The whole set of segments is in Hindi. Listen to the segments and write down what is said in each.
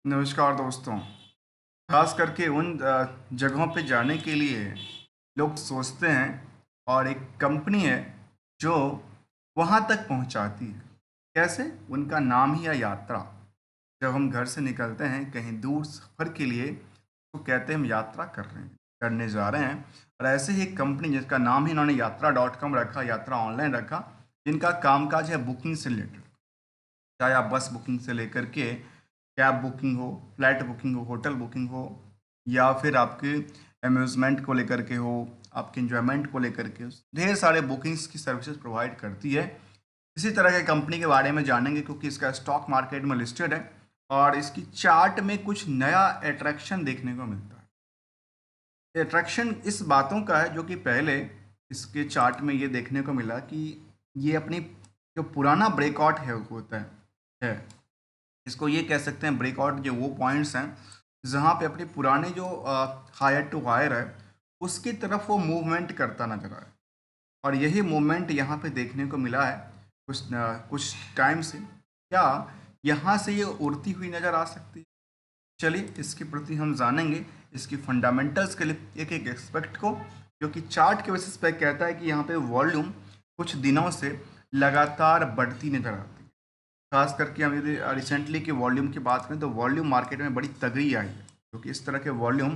नमस्कार दोस्तों। खास करके उन जगहों पे जाने के लिए लोग सोचते हैं और एक कंपनी है जो वहाँ तक पहुँचाती है। कैसे? उनका नाम ही है यात्रा। जब हम घर से निकलते हैं कहीं दूर सफ़र के लिए तो कहते हैं हम यात्रा कर रहे हैं, करने जा रहे हैं। और ऐसे ही एक कंपनी जिसका नाम ही इन्होंने यात्रा डॉट कॉम रखा, यात्रा ऑनलाइन रखा, जिनका कामकाज है बुकिंग से रिलेटेड। चाहे आप बस बुकिंग से लेकर के कैब बुकिंग हो, फ्लाइट बुकिंग हो, होटल बुकिंग हो, या फिर आपके अम्यूज़मेंट को लेकर के हो, आपके एंजॉयमेंट को लेकर के, ढेर सारे बुकिंग्स की सर्विसेज प्रोवाइड करती है। इसी तरह के कंपनी के बारे में जानेंगे क्योंकि इसका स्टॉक मार्केट में लिस्टेड है और इसकी चार्ट में कुछ नया अट्रैक्शन देखने को मिलता है। ये अट्रैक्शन इस बातों का है जो कि पहले इसके चार्ट में ये देखने को मिला कि ये अपनी जो पुराना ब्रेकआउट है होता है इसको ये कह सकते हैं ब्रेकआउट, जो वो पॉइंट्स हैं जहाँ पे अपने पुराने जो हायर टू हायर है उसकी तरफ वो मूवमेंट करता नजर आया। और यही मूवमेंट यहाँ पे देखने को मिला है कुछ टाइम से। क्या यहाँ से ये उड़ती हुई नज़र आ सकती है? चलिए इसके प्रति हम जानेंगे, इसकी फंडामेंटल्स के लिए एक एक एस्पेक्ट को, जो कि चार्ट के बेसिस पे कहता है कि यहाँ पे वॉल्यूम कुछ दिनों से लगातार बढ़ती नजर आती है। खास करके हम यदि रिसेंटली की वॉल्यूम की बात करें तो वॉल्यूम मार्केट में बड़ी तगड़ी आई है, क्योंकि इस तरह के वॉल्यूम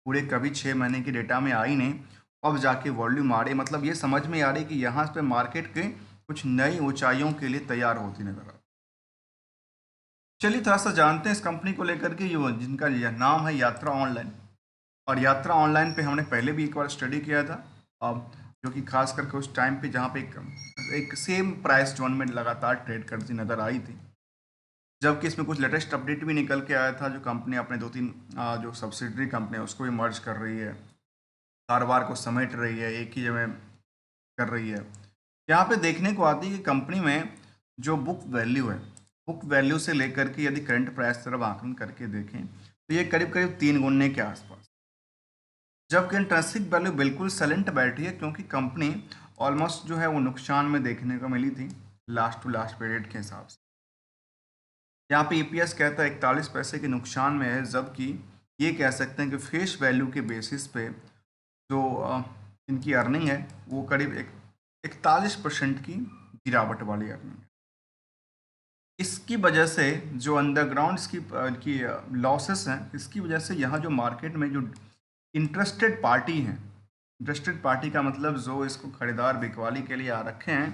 पूरे कभी 6 महीने के डेटा में आई नहीं। अब जाके वॉल्यूम आ रही, मतलब ये समझ में आ रही कि यहाँ पे मार्केट के कुछ नई ऊंचाइयों के लिए तैयार होती नजर आ रही। चलिए थोड़ा सा जानते हैं इस कंपनी को लेकर के, ये जिनका यह नाम है यात्रा ऑनलाइन। और यात्रा ऑनलाइन पे हमने पहले भी एक बार स्टडी किया था, अब जो कि खास करके उस टाइम पे जहाँ पे एक सेम प्राइस जोन में लगातार ट्रेड करती नज़र आई थी। जबकि इसमें कुछ लेटेस्ट अपडेट भी निकल के आया था, जो कंपनी अपने दो तीन जो सब्सिडरी कंपनी है उसको भी मर्ज कर रही है, कारोबार को समेट रही है, एक ही जगह कर रही है। यहाँ पे देखने को आती है कि कंपनी में जो बुक वैल्यू है, बुक वैल्यू से लेकर के यदि करंट प्राइस तरफ आकलन करके देखें तो ये करीब करीब 3 गुने के आसपास। जबकि इंट्रिंसिक वैल्यू बिल्कुल सेलेंट बैठी है, क्योंकि कंपनी ऑलमोस्ट जो है वो नुकसान में देखने को मिली थी लास्ट टू लास्ट पीरियड के हिसाब से। यहाँ पे ईपीएस कहता है 41 पैसे के नुकसान में है, जबकि ये कह सकते हैं कि फेस वैल्यू के बेसिस पे जो इनकी अर्निंग है वो करीब 41% की गिरावट वाली अर्निंग है। इसकी वजह से जो अंडरग्राउंड की लॉसेस हैं, इसकी वजह से यहाँ जो मार्केट में जो इंटरेस्टेड पार्टी हैं, इंटरेस्टेड पार्टी का मतलब जो इसको खरीदार बिकवाली के लिए आ रखे हैं,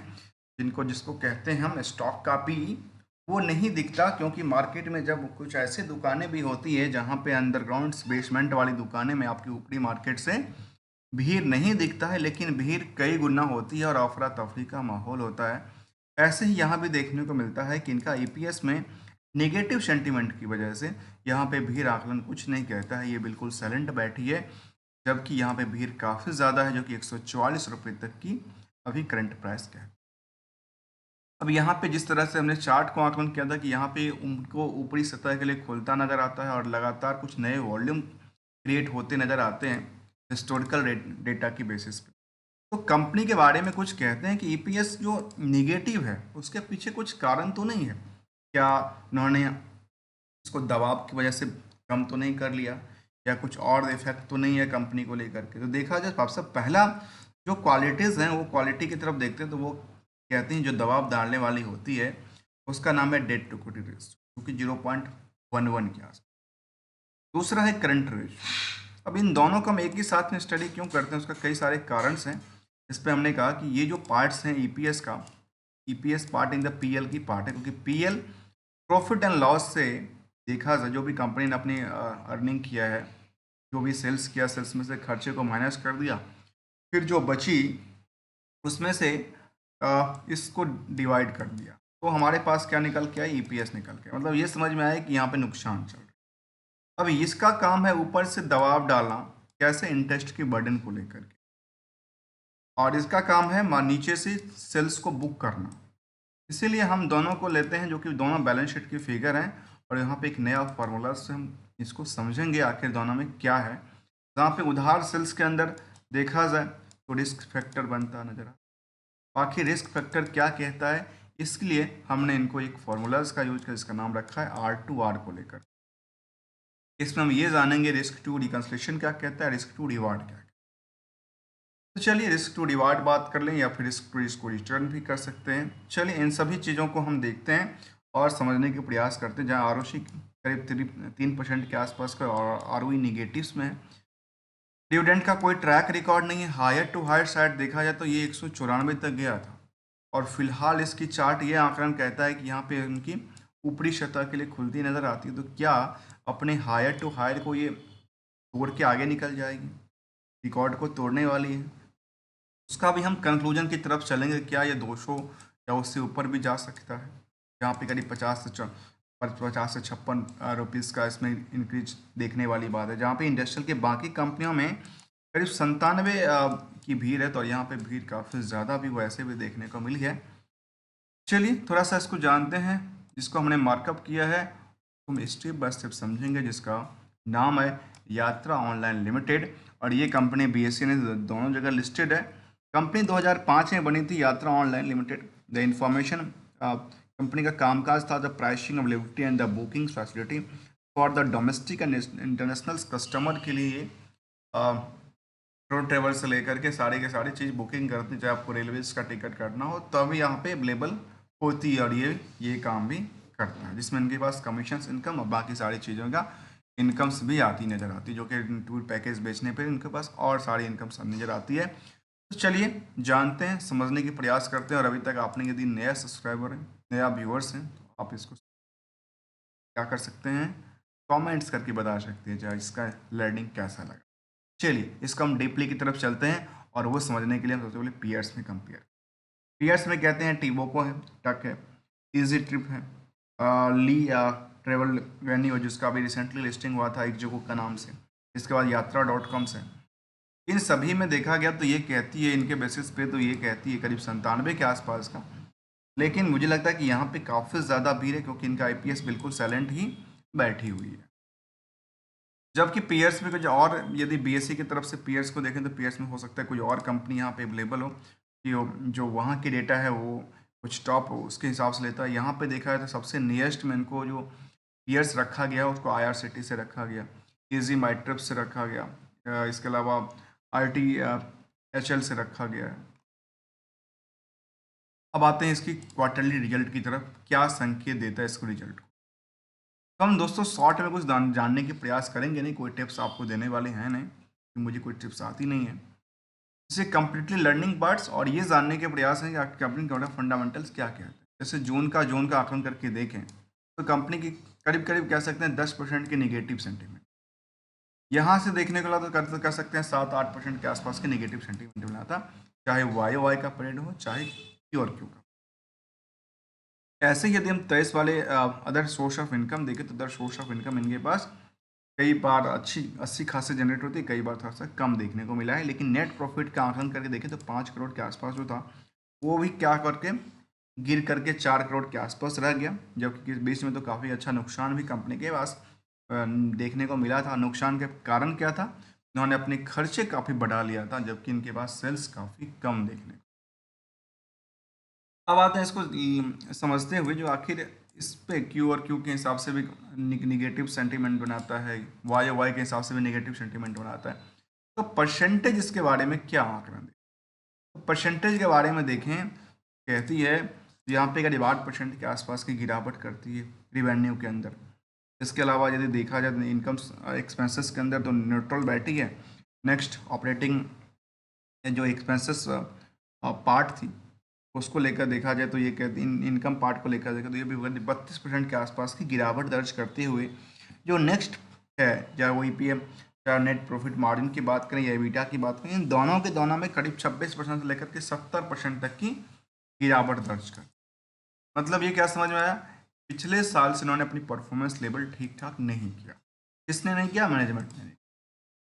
जिनको जिसको कहते हैं हम स्टॉक का पी, वो नहीं दिखता। क्योंकि मार्केट में जब कुछ ऐसे दुकानें भी होती है जहाँ पे अंडरग्राउंड बेसमेंट वाली दुकानें में आपकी ऊपरी मार्केट से भीड़ नहीं दिखता है, लेकिन भीड़ कई गुना होती है और अफरा तफरी का माहौल होता है। ऐसे ही यहाँ भी देखने को मिलता है कि इनका ईपीएस में नेगेटिव सेंटीमेंट की वजह से यहाँ पे भीड़ आकलन कुछ नहीं कहता है, ये बिल्कुल साइलेंट बैठी है। जबकि यहाँ पे भीड़ काफ़ी ज़्यादा है, जो कि 144 रुपये तक की अभी करंट प्राइस का है। अब यहाँ पे जिस तरह से हमने चार्ट को आकलन किया था कि यहाँ पे उनको ऊपरी सतह के लिए खुलता नज़र आता है और लगातार कुछ नए वॉल्यूम क्रिएट होते नज़र आते हैं हिस्टोरिकल डेटा की बेसिस पे। तो कंपनी के बारे में कुछ कहते हैं कि ईपीएस जो निगेटिव है उसके पीछे कुछ कारण तो नहीं है। क्या उन्होंने इसको दबाव की वजह से कम तो नहीं कर लिया, या कुछ और इफेक्ट तो नहीं है कंपनी को लेकर के? तो देखा जाए सबसे पहला जो क्वालिटीज़ हैं वो क्वालिटी की तरफ देखते हैं, तो वो कहते हैं जो दबाव डालने वाली होती है उसका नाम है डेट टू इक्विटी रेशियो, जो कि 0.11 के आसपास। दूसरा है करंट रेशियो। अब इन दोनों को हम एक ही साथ में स्टडी क्यों करते हैं, उसका कई सारे कारण हैं। इस पे हमने कहा कि ये जो पार्ट्स हैं ईपीएस का, EPS part in the PL की पार्ट है, क्योंकि पीएल प्रॉफिट एंड लॉस से देखा जाए जो भी कंपनी ने अपनी अर्निंग किया है, जो भी सेल्स किया, सेल्स में से खर्चे को माइनस कर दिया, फिर जो बची उसमें से इसको डिवाइड कर दिया, तो हमारे पास क्या निकल के आया? ईपीएस निकल के। मतलब ये समझ में आया कि यहाँ पे नुकसान चल रहा है। अब इसका काम है ऊपर से दबाव डालना, कैसे? इंटरेस्ट की बर्डन को लेकर के। और इसका काम है नीचे से सेल्स को बुक करना। इसीलिए हम दोनों को लेते हैं, जो कि दोनों बैलेंस शीट की फिगर हैं। और यहाँ पे एक नया फार्मूला से हम इसको समझेंगे आखिर दोनों में क्या है। जहाँ पे उधार सेल्स के अंदर देखा जाए तो रिस्क फैक्टर बनता नजर आ। आखिर रिस्क फैक्टर क्या कहता है, इसके लिए हमने इनको एक फार्मूलाज का यूज कर इसका नाम रखा है R2R को लेकर। इसमें हम ये जानेंगे रिस्क टू रिकंसिलिएशन क्या कहता है, रिस्क टू रिवार्ड क्या है। तो चलिए रिस्क टू रिवार्ड बात कर लें या फिर रिस्क टू रिस्क को रिटर्न भी कर सकते हैं। चलिए इन सभी चीज़ों को हम देखते हैं और समझने के प्रयास करते हैं। जहाँ आर करीब 3% के आसपास का और आर निगेटिव्स में है। डिविडेंड का कोई ट्रैक रिकॉर्ड नहीं है। हायर टू हायर साइड देखा जाए तो ये 194 तक गया था और फिलहाल इसकी चार्ट ये आंकड़न कहता है कि यहाँ पे उनकी ऊपरी सतह के लिए खुलती नज़र आती है। तो क्या अपने हायर टू हायर को ये तोड़ के आगे निकल जाएगी, रिकॉर्ड को तोड़ने वाली है। उसका भी हम कंक्लूजन की तरफ चलेंगे, क्या ये 200 या उससे ऊपर भी जा सकता है। यहाँ पे करीब 50 से 56 रुपीज़ का इसमें इंक्रीज देखने वाली बात है। जहाँ पे इंडस्ट्रियल के बाकी कंपनियों में करीब 97 की भीड़ है, तो यहाँ पे भीड़ काफ़ी ज़्यादा भी वैसे भी देखने को मिली है। चलिए थोड़ा सा इसको जानते हैं। जिसको हमने मार्कअप किया है हम स्टेप बाय स्टेप समझेंगे, जिसका नाम है यात्रा ऑनलाइन लिमिटेड और ये कंपनी BSE ने दोनों जगह लिस्टेड है। कंपनी 2005 में बनी थी यात्रा online limited. The information company का कामकाज था the pricing availability and the booking facility for the domestic and international customer के लिए रोड ट्रेवल से लेकर के सारी चीज़ बुकिंग करती, चाहे आपको रेलवेज का टिकट करना हो तो अभी यहाँ पे अवेलेबल होती है और ये काम भी करता है, जिसमें इनके पास कमीशन इनकम और बाकी सारी चीज़ों का इनकम्स भी आती नज़र आती है, जो कि टूर पैकेज बेचने पर इनके पास और सारी इनकम्स नज़र आती है। तो चलिए जानते हैं, समझने की प्रयास करते हैं। और अभी तक आपने यदि नया सब्सक्राइबर है, नया व्यूअर्स हैं, तो आप इसको क्या कर सकते हैं, कमेंट्स करके बता सकते हैं चाहे इसका लर्निंग कैसा लगा। चलिए इसको हम डीपली की तरफ चलते हैं और वो समझने के लिए हम सबसे पहले पीयर्स में कंपेयर। पीयर्स में कहते हैं टीबोको है, टक है, इजी ट्रिप है, ली ट्रेवल वेन्यू जिसका भी रिसेंटली लिस्टिंग हुआ था एक जगह का नाम से। इसके बाद यात्रा.com से। इन सभी में देखा गया तो ये कहती है इनके बेसिस पे, तो ये कहती है करीब 97 के आसपास का। लेकिन मुझे लगता है कि यहाँ पे काफ़ी ज़्यादा भीड़ है क्योंकि इनका IPS बिल्कुल साइलेंट ही बैठी हुई है। जबकि पीयर्स में कुछ और, यदि BSE की तरफ से पीयर्स को देखें तो पीयर्स में हो सकता है कोई और कंपनी यहाँ पे अवेलेबल हो कि जो वहाँ की डेटा है वो कुछ टॉप हो, उसके हिसाब से लेता है। यहाँ पे देखा है तो सबसे नियरेस्ट में इनको जो पीयर्स रखा गया उसको IRCT से रखा गया, इजी माई ट्रिप से रखा गया, इसके अलावा RTHL से रखा गया है। अब आते हैं इसकी क्वार्टरली रिजल्ट की तरफ, क्या संकेत देता है इसको रिजल्ट को। तो हम दोस्तों शॉर्ट में कुछ जानने के प्रयास करेंगे नहीं, कोई टिप्स आपको देने वाले हैं नहीं, कि मुझे कोई टिप्स आती नहीं है। इसे कम्प्लीटली लर्निंग पार्ट्स और ये जानने के प्रयास हैं कि आपकी कंपनी का फंडामेंटल्स क्या क्या है। जैसे जून का आकलन करके देखें तो कंपनी की करीब करीब कह सकते हैं 10% के निगेटिव सेंटीमेंट। यहाँ से देखने को तो कर सकते हैं 7-8% के आसपास के निगेटिव सेंटीमेंट मिला था, चाहे YOY का पीरियड हो चाहे Q का। ऐसे ही यदि हम तेईस वाले अदर सोर्स ऑफ इनकम देखें तो अदर सोर्स ऑफ इनकम इनके पास कई बार अच्छी खासी जनरेट होती है, कई बार थोड़ा सा कम देखने को मिला है। लेकिन नेट प्रॉफिट का आकलन करके देखें तो 5 करोड़ के आसपास जो था वो भी क्या करके गिर करके 4 करोड़ के आसपास रह गया। जबकि इस बीच में तो काफ़ी अच्छा नुकसान भी कंपनी के पास देखने को मिला था। नुकसान के कारण क्या था, उन्होंने अपने खर्चे काफ़ी बढ़ा लिया था, जबकि इनके पास सेल्स काफ़ी कम देखने को। अब आते हैं इसको समझते हुए जो आखिर इस पे Q के हिसाब से भी निगेटिव सेंटीमेंट बनाता है, YOY के हिसाब से भी नेगेटिव सेंटीमेंट बनाता है। तो परसेंटेज इसके बारे में क्या आंकड़ा दें, तो परसेंटेज के बारे में देखें, कहती है यहाँ पे करीब 8% के आसपास की गिरावट करती है रिवेन्यू के अंदर। इसके अलावा यदि देखा जाए तो इनकम एक्सपेंसेस के अंदर तो न्यूट्रल बैठी है। नेक्स्ट ऑपरेटिंग जो एक्सपेंसेस पार्ट थी उसको लेकर देखा जाए तो ये कहते इनकम पार्ट को लेकर देखा तो ये भी 32% के आसपास की गिरावट दर्ज करते हुए जो नेक्स्ट है, चाहे वो EPM चाहे नेट प्रॉफिट मार्जिन की बात करें या EBITDA की बात करें, इन दोनों के दोनों में करीब 26% से लेकर के 70% तक की गिरावट दर्ज कर। मतलब ये क्या समझ में आया, पिछले साल से उन्होंने अपनी परफॉर्मेंस लेवल ठीक ठाक नहीं किया। किसने नहीं किया, मैनेजमेंट ने नहीं।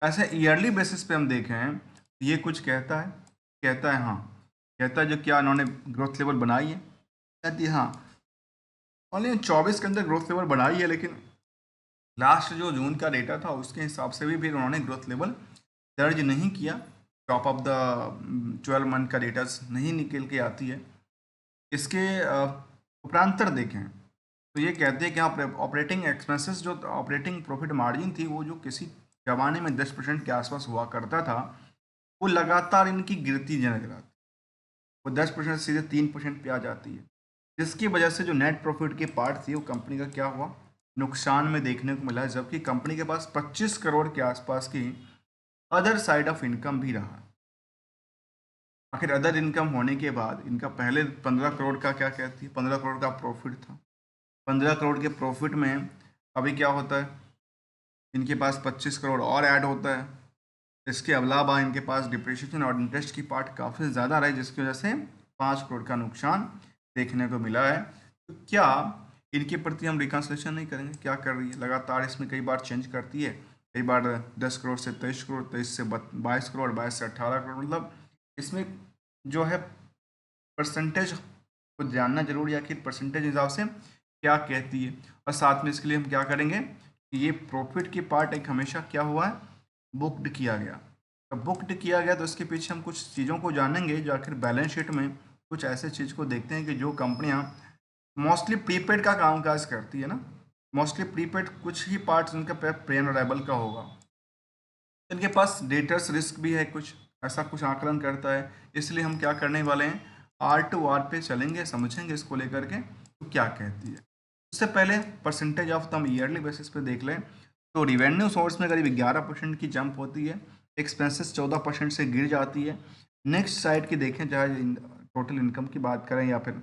ऐसे ईयरली बेसिस पे हम देखें ये कुछ कहता है हाँ, कहता है जो क्या इन्होंने ग्रोथ लेवल बनाई है, कहती है हाँ ओनली 24 के अंदर ग्रोथ लेवल बनाई है, लेकिन लास्ट जो जून का डेटा था उसके हिसाब से भी फिर उन्होंने ग्रोथ लेवल दर्ज नहीं किया। टॉप ऑफ द 12 मंथ का डेटा नहीं निकल के आती है। इसके उपरांतर देखें तो ये कहते हैं कि यहाँ ऑपरेटिंग एक्सपेंसेस जो ऑपरेटिंग प्रॉफिट मार्जिन थी वो जो किसी जमाने में 10% के आसपास हुआ करता था, वो लगातार इनकी गिरती नजर आती। वो 10% से सीधे 3% पे आ जाती है, जिसकी वजह से जो नेट प्रॉफिट की पार्ट थी वो कंपनी का क्या हुआ, नुकसान में देखने को मिला, जबकि कंपनी के पास 25 करोड़ के आसपास की अदर साइड ऑफ इनकम भी रहा। आखिर अदर इनकम होने के बाद इनका पहले 15 करोड़ का क्या कहती है, 15 करोड़ का प्रॉफिट था। 15 करोड़ के प्रॉफिट में अभी क्या होता है, इनके पास 25 करोड़ और ऐड होता है। इसके अलावा इनके पास डिप्रिसिएशन और इंटरेस्ट की पार्ट काफ़ी ज़्यादा रही, जिसकी वजह से 5 करोड़ का नुकसान देखने को मिला है। तो क्या इनके प्रति हम रिकन्सिलेशन नहीं करेंगे? क्या कर रही है लगातार, इसमें कई बार चेंज करती है, कई बार 10 करोड़ से 23 करोड़, 23 से 22 करोड़, 22 से 18 करोड़, मतलब इसमें जो है परसेंटेज को जानना जरूरी है, आखिर परसेंटेज हिसाब से क्या कहती है। और साथ में इसके लिए हम क्या करेंगे कि ये प्रॉफिट की पार्ट एक हमेशा क्या हुआ है, बुक्ड किया गया। अब बुक्ड किया गया तो इसके पीछे हम कुछ चीज़ों को जानेंगे, जो आखिर बैलेंस शीट में कुछ ऐसे चीज़ को देखते हैं कि जो कंपनियां मोस्टली प्रीपेड का कामकाज करती है ना, मोस्टली प्रीपेड, कुछ ही पार्ट्स उनका पे एंड अराइवल का होगा, इनके पास डेटर्स रिस्क भी है, कुछ ऐसा कुछ आकलन करता है। इसलिए हम क्या करने वाले हैं, R2R पे चलेंगे, समझेंगे इसको लेकर के तो क्या कहती है। उससे पहले percentage of the yearly basis पे देख लें तो रिवेन्यू सोर्स में करीब 11% की जंप होती है, एक्सपेंसेस 14% से गिर जाती है। नेक्स्ट साइड की देखें, चाहे टोटल इनकम की बात करें या फिर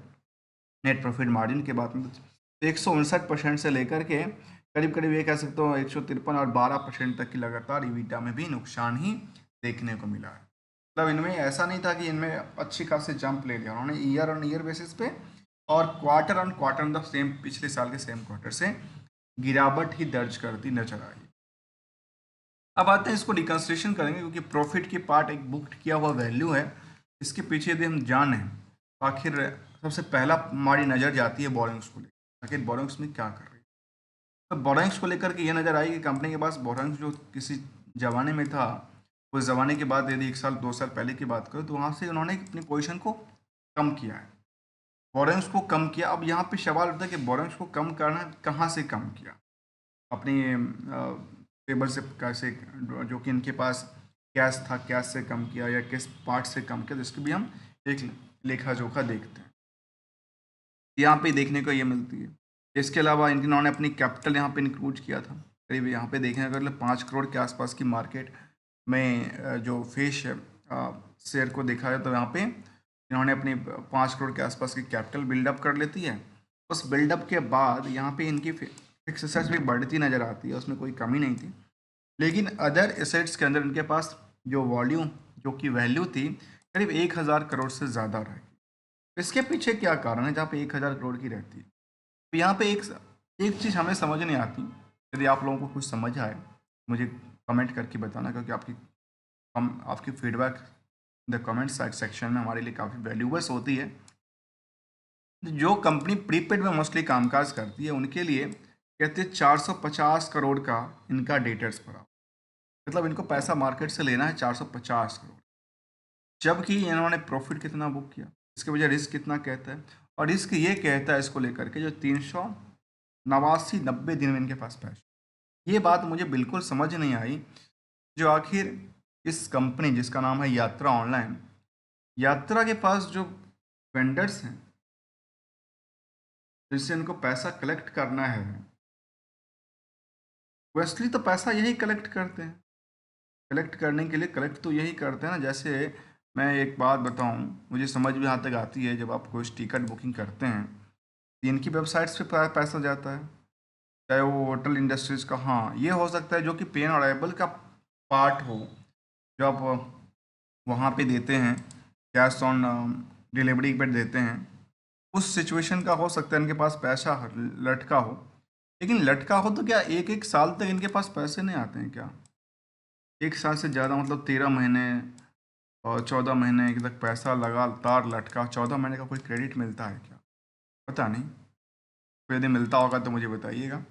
नेट प्रॉफिट मार्जिन की बात में, तो 159% से लेकर के करीब करीब ये कह सकते हो 153 और 12% तक की लगातार ईबिटा में भी नुकसान ही देखने को मिला है। मतलब इनमें ऐसा नहीं था कि इनमें अच्छी खासी जंप ले लिया उन्होंने ईयर ऑन ईयर बेसिस पे, और क्वार्टर ऑन क्वार्टर मतलब सेम पिछले साल के सेम क्वार्टर से गिरावट ही दर्ज करती नजर आई। अब आते हैं इसको रिकन्स्ट्रक्शन करेंगे, क्योंकि प्रॉफिट की पार्ट एक बुक्ड किया हुआ वैल्यू है। इसके पीछे यदि हम जाने तो आखिर सबसे पहला हमारी नज़र जाती है बोरिंग्स को लेकर, आखिर बोरिंग्स में क्या कर रही है। तो बोरिंग्स को लेकर के ये नज़र आई कि कंपनी के पास बोरिंग्स जो किसी ज़माने में था, उस ज़माने के बाद यदि 1 साल 2 साल पहले की बात करो तो वहाँ से उन्होंने अपनी पोजीशन को कम किया है, बोरिंग्स को कम किया। अब यहाँ पे सवाल उठता है कि बोरिंग्स को कम करना है, कहाँ से कम किया, अपनी टेबल से कैसे, जो कि इनके पास कैश था, कैश से कम किया या किस पार्ट से कम किया, तो इसकी भी हम एक लेखा जोखा देखते हैं। यहाँ पे देखने को ये मिलती है। इसके अलावा इन्होंने अपनी कैपिटल यहाँ पे इंक्लूड किया था, करीब यहाँ पे देखने का मतलब 5 करोड़ के आसपास की मार्केट में जो फेस शेयर को देखा जाए तो यहाँ पे इन्होंने अपनी 5 करोड़ के आसपास की कैपिटल बिल्डअप कर लेती है। उस बिल्डअप के बाद यहाँ पे इनकी फिक्स एसेट्स भी बढ़ती नज़र आती है, उसमें कोई कमी नहीं थी। लेकिन अदर एसेट्स के अंदर इनके पास जो वॉल्यूम, जो कि वैल्यू थी, करीब 1,000 करोड़ से ज़्यादा रही। इसके पीछे क्या कारण है जहाँ पे 1,000 करोड़ की रहती है? तो यहाँ पे एक एक चीज़ हमें समझ नहीं आती। यदि आप लोगों को कुछ समझ आए मुझे कमेंट करके बताना, क्योंकि आपकी फीडबैक द कमेंट सेक्शन में हमारे लिए काफ़ी वैल्यूबल्स होती है। जो कंपनी प्रीपेड में मोस्टली कामकाज करती है उनके लिए कहते हैं 450 करोड़ का इनका डेटर्स पड़ा, मतलब इनको पैसा मार्केट से लेना है 450 करोड़, जबकि इन्होंने प्रॉफिट कितना बुक किया। इसके वजह रिस्क कितना कहता है, और रिस्क ये कहता है इसको लेकर के जो 389 दिन में इनके पास पैसा। ये बात मुझे बिल्कुल समझ नहीं आई, जो आखिर इस कंपनी जिसका नाम है यात्रा ऑनलाइन, यात्रा के पास जो वेंडर्स हैं जिससे इनको पैसा कलेक्ट करना है, वेस्टली तो पैसा यही कलेक्ट करते हैं। कलेक्ट करने के लिए कलेक्ट तो यही करते हैं ना। जैसे मैं एक बात बताऊं, मुझे समझ में यहाँ तक आती है, जब आप कोई टिकट बुकिंग करते हैं तो इनकी वेबसाइट्स पे पैसा जाता है, चाहे वो होटल इंडस्ट्रीज का, हाँ ये हो सकता है जो कि पे एंड अराइवल का पार्ट हो, जो आप वहाँ पे देते हैं, कैश ऑन डिलीवरी पे देते हैं, उस सिचुएशन का हो सकता है इनके पास पैसा लटका हो। लेकिन लटका हो तो क्या एक एक साल तक इनके पास पैसे नहीं आते हैं क्या? एक साल से ज़्यादा, मतलब 13 महीने और 14 महीने तक पैसा लगातार लटका, 14 महीने का कोई क्रेडिट मिलता है क्या? पता नहीं, तो यदि मिलता होगा तो मुझे बताइएगा।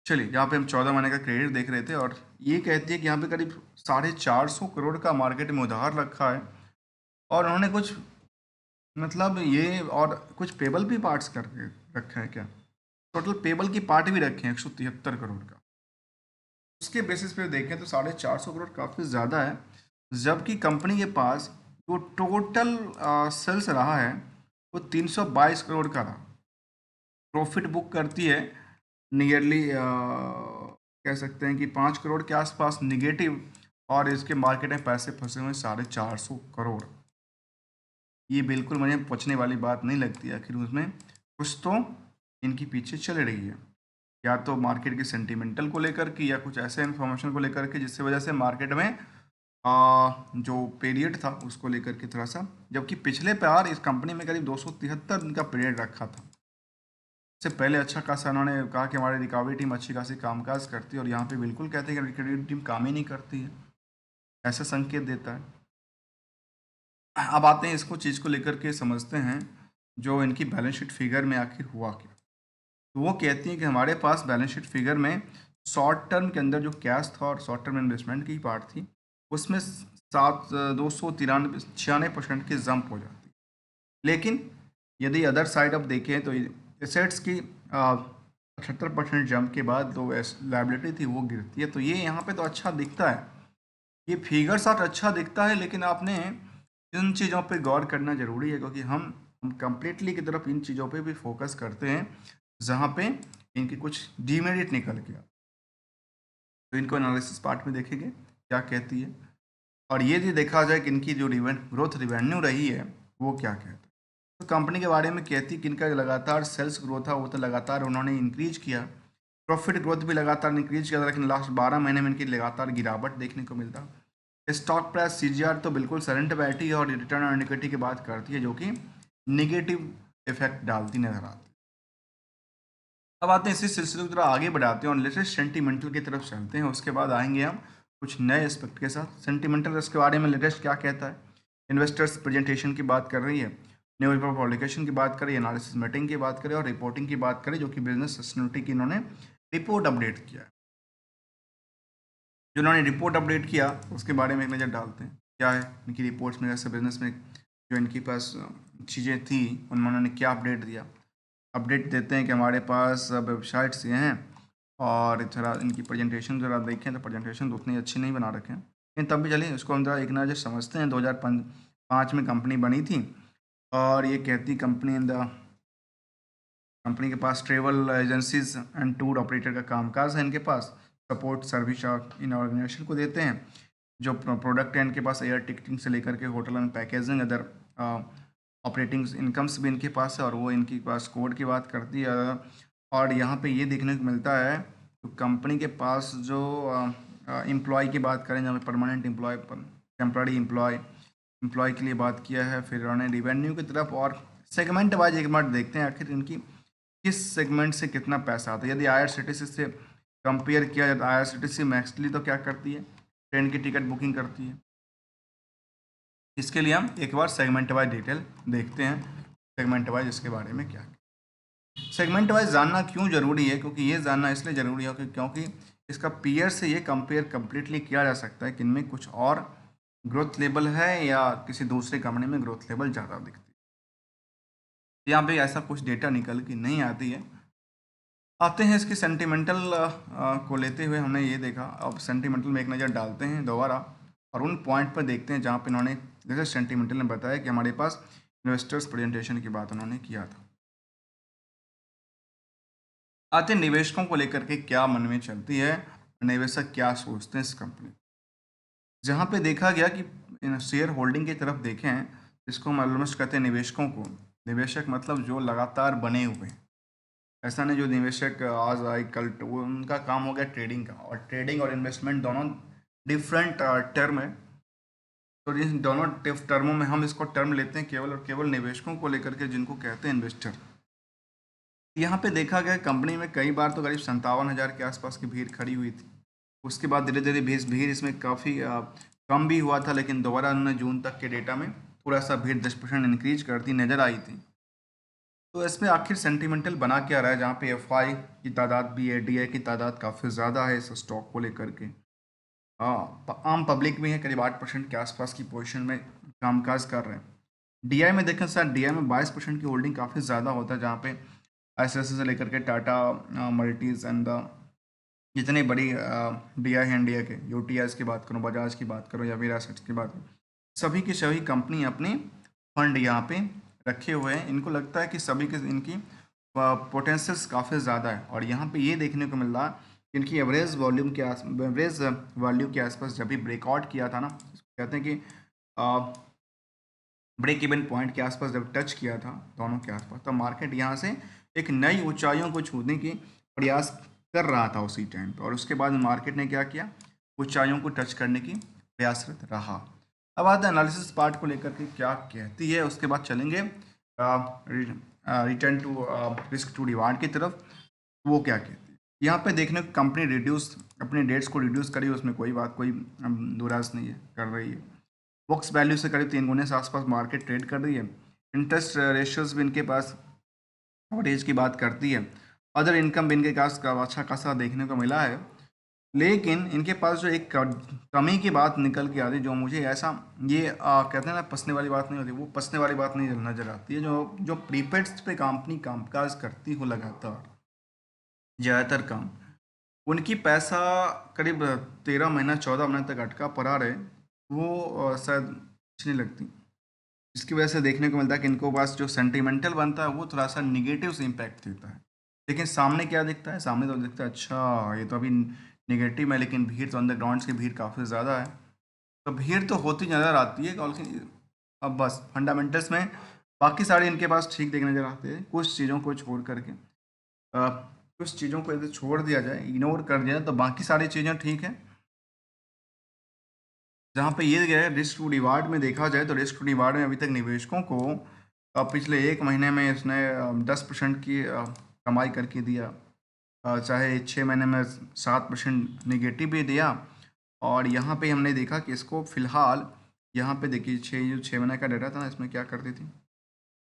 चलिए, यहाँ पे हम 14 महीने का क्रेडिट देख रहे थे, और ये कहती है कि यहाँ पे करीब 450 करोड़ का मार्केट में उधार रखा है, और उन्होंने कुछ, मतलब ये और कुछ पेबल भी पार्ट्स करके रखे हैं क्या? टोटल पेबल की पार्ट भी रखे हैं 173 करोड़ का। उसके बेसिस पे देखें तो 450 करोड़ काफ़ी ज़्यादा है, जबकि कंपनी के पास जो टोटल सेल्स रहा है वो 322 करोड़ का रहा। प्रॉफिट बुक करती है नियरली कह सकते हैं कि 5 करोड़ के आसपास निगेटिव, और इसके मार्केट में पैसे फंसे हुए 450 करोड़। ये बिल्कुल मुझे पहुंचने वाली बात नहीं लगती, आखिर उसमें कुछ तो इनकी पीछे चल रही है, या तो मार्केट के सेंटिमेंटल को लेकर के या कुछ ऐसे इन्फॉर्मेशन को लेकर के जिससे वजह से मार्केट में जो पीरियड था उसको लेकर के थोड़ा सा, जबकि पिछले बार इस कंपनी में करीब 273 दिन का पीरियड रखा था। इससे पहले अच्छा खासा उन्होंने कहा कि हमारी रिकवरी टीम अच्छी खासी कामकाज करती है, और यहाँ पे बिल्कुल कहते हैं कि रिकवरी टीम काम ही नहीं करती है, ऐसा संकेत देता है। अब आते हैं इसको चीज़ को लेकर के समझते हैं, जो इनकी बैलेंस शीट फिगर में आखिर हुआ क्या। तो वो कहती हैं कि हमारे पास बैलेंस शीट फिगर में शॉर्ट टर्म के अंदर जो कैश था और शॉर्ट टर्म इन्वेस्टमेंट की पार्ट थी उसमें 296% की जंप हो जाती। लेकिन यदि अदर साइड आप देखें तो एसेट्स की 78% जंप के बाद जो लाइबिलिटी थी वो गिरती है। तो ये यहाँ पे तो अच्छा दिखता है, ये फिगर साथ अच्छा दिखता है, लेकिन आपने इन चीज़ों पे गौर करना ज़रूरी है, क्योंकि हम कंप्लीटली की तरफ इन चीज़ों पे भी फोकस करते हैं जहाँ पे इनकी कुछ डीमेरिट निकल गया। तो इनको एनालिसिस पार्ट में देखेंगे क्या कहती है, और ये भी देखा जाए कि इनकी जो ग्रोथ रिवेन्यू रही है वो क्या कहता है। तो कंपनी के बारे में कहती है कि इनका लगातार सेल्स ग्रोथ था वो तो लगातार उन्होंने इंक्रीज किया, प्रॉफिट ग्रोथ भी लगातार इंक्रीज किया था, लेकिन लास्ट 12 महीने में इनकी लगातार गिरावट देखने को मिलता। स्टॉक प्राइस सीजीआर तो बिल्कुल सरेंट बैठी है, और रिटर्न ऑन इक्विटी की बात करती है जो कि निगेटिव इफेक्ट डालती नजर आती है। अब आते हैं इसी सिलसिले को थोड़ा आगे बढ़ाते हैं और लेटेस्ट सेंटिमेंटल की तरफ चलते हैं, उसके बाद आएंगे हम कुछ नए एस्पेक्ट के साथ। सेंटिमेंटल इसके बारे में लेटेस्ट क्या कहता है, इन्वेस्टर्स प्रेजेंटेशन की बात कर रही है, न्यू पेपर पब्लिकेशन की बात करें, एनालिसिस मीटिंग की बात करें, और रिपोर्टिंग की बात करें, जो कि बिजनेस सस्टेनेबिलिटी की इन्होंने रिपोर्ट अपडेट किया है। जो उन्होंने रिपोर्ट अपडेट किया उसके बारे में एक नज़र डालते हैं, क्या है इनकी रिपोर्ट्स में, जैसे बिजनेस में जो इनके पास चीज़ें थी उन्होंने क्या अपडेट दिया। अपडेट देते हैं कि हमारे पास वेबसाइट्स ये हैं, और थोड़ा इनकी प्रेजेंटेशन ज़रा देखें तो प्रेजेंटेशन तो उतनी अच्छी नहीं बना रखे हैं, लेकिन तब भी चलिए इसको हम ज़रा एक नज़र समझते हैं। 2005 में कंपनी बनी थी, और ये कहती कंपनी के पास travel agencies and tour operator का कामकाज है, इनके पास सपोर्ट सर्विस इन ऑर्गेनाइजेशन को देते हैं। जो प्रोडक्ट है इनके पास एयर टिकटिंग से लेकर के hotel and packaging, other operating incomes भी इनके पास है, और वो इनके पास कोड की बात करती है। और यहाँ पे ये देखने को मिलता है तो कंपनी के पास जो एम्प्लॉय की बात करें, जहाँ परमानेंट एम्प्लॉय, टेम्प्ररी एम्प्लॉय के लिए बात किया है। फिर उन्होंने रिवेन्यू की तरफ और सेगमेंट वाइज एक बार देखते हैं आखिर इनकी किस सेगमेंट से कितना पैसा आता है। यदि आईआरसीटीसी से कंपेयर किया जाए तो आईआरसीटीसी मैक्सली तो क्या करती है, ट्रेन की टिकट बुकिंग करती है। इसके लिए हम एक बार सेगमेंट वाइज डिटेल देखते हैं, सेगमेंट वाइज इसके बारे में क्या है। सेगमेंट वाइज जानना क्यों ज़रूरी है, क्योंकि ये जानना इसलिए ज़रूरी है क्योंकि इसका पीयर से ये कंपेयर कम्प्लीटली किया जा सकता है कि इनमें कुछ और ग्रोथ लेवल है या किसी दूसरे कंपनी में ग्रोथ लेवल ज़्यादा दिखती है। यहाँ पे ऐसा कुछ डेटा निकल के नहीं आती है। आते हैं इसकी सेंटिमेंटल को लेते हुए हमने ये देखा, अब सेंटिमेंटल में एक नज़र डालते हैं दोबारा, और उन पॉइंट पर देखते हैं जहाँ पे इन्होंने जैसे सेंटिमेंटल ने बताया कि हमारे पास इन्वेस्टर्स प्रेजेंटेशन की बात उन्होंने किया था। आते हैं निवेशकों को लेकर के क्या मन में चलती है, निवेशक क्या सोचते हैं इस कंपनी, जहाँ पे देखा गया कि शेयर होल्डिंग की तरफ देखें, जिसको हम ऑलमोस्ट कहते हैं निवेशकों को, निवेशक मतलब जो लगातार बने हुए हैं। ऐसा नहीं जो निवेशक आज आए कल, वो उनका काम हो गया ट्रेडिंग का, और ट्रेडिंग और इन्वेस्टमेंट दोनों डिफरेंट टर्म है। तो इन दोनों टर्मों में हम इसको टर्म लेते हैं केवल और केवल निवेशकों को लेकर के, जिनको कहते हैं इन्वेस्टर। यहाँ पे देखा गया कंपनी में कई बार तो करीब 57,000 के आसपास की भीड़ खड़ी हुई थी। उसके बाद धीरे धीरे भीड़ इसमें काफ़ी कम भी हुआ था, लेकिन दोबारा उन्होंने जून तक के डेटा में थोड़ा सा भीड़ 10% इंक्रीज करती नज़र आई थी। तो इसमें आखिर सेंटिमेंटल बना क्या रहा है, जहाँ पे एफआई की तादाद भी है, डीआई की तादाद काफ़ी ज़्यादा है इस स्टॉक को लेकर के। हाँ, आम पब्लिक भी है, करीब 8% के आसपास की पोजीशन में कामकाज कर रहे हैं। डीआई में देखें सर, डीआई में 22% की होल्डिंग काफ़ी ज़्यादा होता है, जहाँ पे ICICI से लेकर के टाटा मल्टीज एंड द जितनी बड़ी DI है इंडिया के, UTIs की बात करो, बजाज की बात करो या वीरा सेट्स की बात करो, सभी की सभी कंपनी अपने फंड यहाँ पे रखे हुए हैं। इनको लगता है कि सभी के इनकी पोटेंशियल्स काफ़ी ज़्यादा है, और यहाँ पे ये देखने को मिल रहा है कि इनकी एवरेज वैल्यू के आसपास जब भी ब्रेकआउट किया था ना, कहते हैं कि ब्रेक इवन पॉइंट के आसपास जब टच किया था दोनों के आसपास, तो मार्केट यहाँ से एक नई ऊंचाइयों को छूने की प्रयास कर रहा था उसी टाइम पे, और उसके बाद मार्केट ने क्या किया, ऊंचाइयों को टच करने की प्रयासरत रहा। अब आते हैं एनालिसिस पार्ट को लेकर के क्या कहती है, उसके बाद चलेंगे return to risk to reward की तरफ, वो क्या कहती है। यहाँ पे देखने को कंपनी रिड्यूस अपने डेट्स को रिड्यूस करी, उसमें कोई बात कोई दुराज नहीं है, कर रही है। बुक्स वैल्यू से करीब 3 गुने से आसपास मार्केट ट्रेड कर रही है। इंटरेस्ट रेशियोज भी इनके पास कवरेज की बात करती है। अदर इनकम भी इनके पास अच्छा खासा देखने को मिला है, लेकिन इनके पास जो एक कमी की बात निकल के आती है, जो मुझे ऐसा ये कहते हैं ना, पसने वाली बात नहीं होती, वो पसने वाली बात नहीं नजर आती है। जो जो प्रीपेड्स पे कंपनी कामकाज करती हो लगातार ज़्यादातर काम, उनकी पैसा करीब 13 महीना 14 महीने तक अटका पड़ा रहे, वो शायद अच्छी नहीं लगती। इसकी वजह से देखने को मिलता है कि इनको पास जो सेंटिमेंटल बनता है वो थोड़ा सा निगेटिव से इम्पैक्ट देता है। लेकिन सामने क्या दिखता है, सामने तो दिखता है अच्छा ये तो अभी निगेटिव है, लेकिन भीड़ तो अंडरग्राउंड की भीड़ काफ़ी ज़्यादा है। तो भीड़ तो होती नज़र आती है, लेकिन अब बस फंडामेंटल्स में बाकी सारे इनके पास ठीक देखने नज़र आते हैं। कुछ चीज़ों को छोड़ करके कुछ चीज़ों को यदि छोड़ दिया जाए, इग्नोर कर दिया जाए, तो बाकी सारी चीज़ें ठीक है। जहाँ पे ये गया है रिस्क टू रिवार्ड में देखा जाए, तो रिस्क टू रिवार्ड में अभी तक निवेशकों को पिछले 1 महीने में इसने 10% की कमाई करके दिया, चाहे 6 महीने में 7% निगेटिव भी दिया। और यहाँ पे हमने देखा कि इसको फिलहाल यहाँ पे देखिए 6 महीने का डाटा था ना, इसमें क्या करती थी,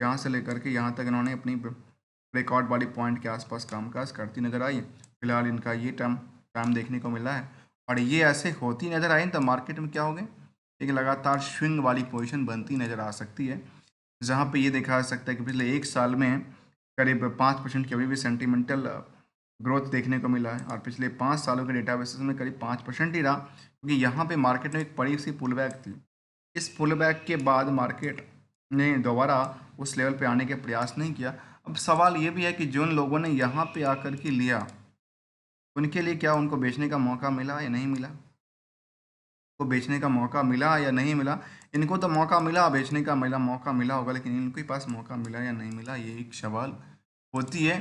यहाँ से लेकर के यहाँ तक इन्होंने अपनी रिकॉर्ड वाली पॉइंट के आसपास कामकाज करती नजर आई। फिलहाल इनका ये टाइम देखने को मिला है, और ये ऐसे होती नज़र आई तो मार्केट में क्या हो गए, एक लगातार स्विंग वाली पोजीशन बनती नज़र आ सकती है, जहाँ पे ये देखा जा सकता है कि पिछले 1 साल में करीब 5% की अभी भी सेंटिमेंटल ग्रोथ देखने को मिला है, और पिछले 5 सालों के डेटा बेसिस में करीब 5% ही रहा, क्योंकि यहाँ पे मार्केट में एक बड़ी सी पुल बैक थी। इस पुल बैक के बाद मार्केट ने दोबारा उस लेवल पे आने के प्रयास नहीं किया। अब सवाल ये भी है कि जिन लोगों ने यहाँ पे आकर के लिया, उनके लिए क्या उनको बेचने का मौका मिला या नहीं मिला, को बेचने का मौका मिला या नहीं मिला। इनको तो मौका मिला, बेचने का मौका मिला होगा, लेकिन इनके पास मौका मिला या नहीं मिला, ये एक सवाल होती है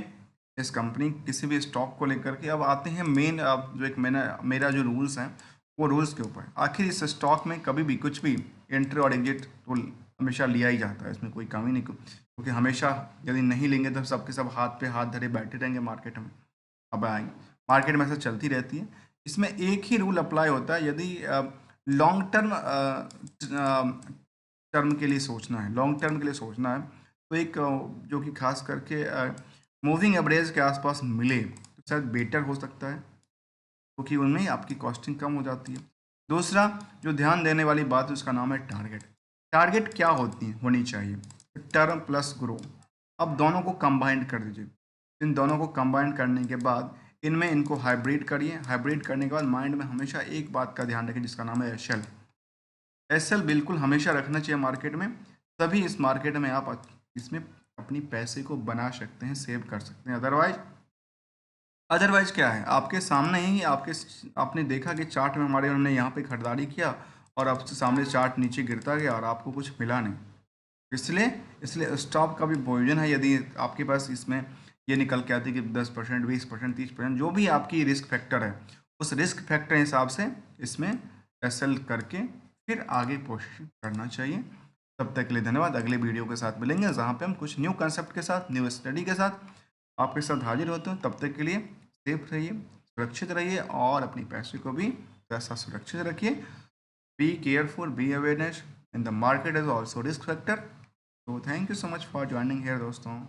इस कंपनी किसी भी स्टॉक को लेकर के। अब आते हैं मेन, अब जो एक मेरा जो रूल्स हैं वो रूल्स के ऊपर। आखिर इस स्टॉक में कभी भी कुछ भी एंट्री और एग्जिट तो हमेशा लिया ही जाता है, इसमें कोई कमी नहीं, क्योंकि हमेशा यदि नहीं लेंगे तो सबके सब हाथ पे हाथ धरे बैठे रहेंगे मार्केट में। अब आएंगे मार्केट में ऐसा चलती रहती है। इसमें एक ही रूल अप्लाई होता है, यदि लॉन्ग टर्म के लिए सोचना है, लॉन्ग टर्म के लिए सोचना है, तो एक जो कि खास करके मूविंग एवरेज के आसपास मिले तो शायद बेटर हो सकता है, क्योंकि उनमें आपकी कॉस्टिंग कम हो जाती है। दूसरा जो ध्यान देने वाली बात है उसका नाम है टारगेट। टारगेट क्या होनी चाहिए, टर्म प्लस ग्रो। अब दोनों को कंबाइंड कर दीजिए। इन दोनों को कंबाइंड करने के बाद इनमें इनको हाइब्रिड करिए। हाइब्रिड करने के बाद माइंड में हमेशा एक बात का ध्यान रखें जिसका नाम है एसएल। एसएल बिल्कुल हमेशा रखना चाहिए मार्केट में, तभी इस मार्केट में आप इसमें अपनी पैसे को बना सकते हैं, सेव कर सकते हैं। अदरवाइज क्या है, आपके सामने ही आपने देखा कि चार्ट में हमारे उन्होंने यहाँ पे खरीदारी किया और आपसे सामने चार्ट नीचे गिरता गया और आपको कुछ मिला नहीं। इसलिए स्टॉप का भी प्रयोजन है। यदि आपके पास इसमें ये निकल के आती है कि 10%, 20%, 30%, जो भी आपकी रिस्क फैक्टर है, उस रिस्क फैक्टर हिसाब से इसमें एसएल करके फिर आगे कोशिश करना चाहिए। तब तक के लिए धन्यवाद। अगले वीडियो के साथ मिलेंगे जहाँ पे हम कुछ न्यू कंसेप्ट के साथ, न्यू स्टडी के साथ आपके साथ हाजिर होते हैं। तब तक के लिए सेफ रहिए, सुरक्षित रहिए और अपनी पैसे को भी पैसा सुरक्षित रखिए। Be careful, be awareness in the market is also risk factor. तो thank you so much for joining here दोस्तों।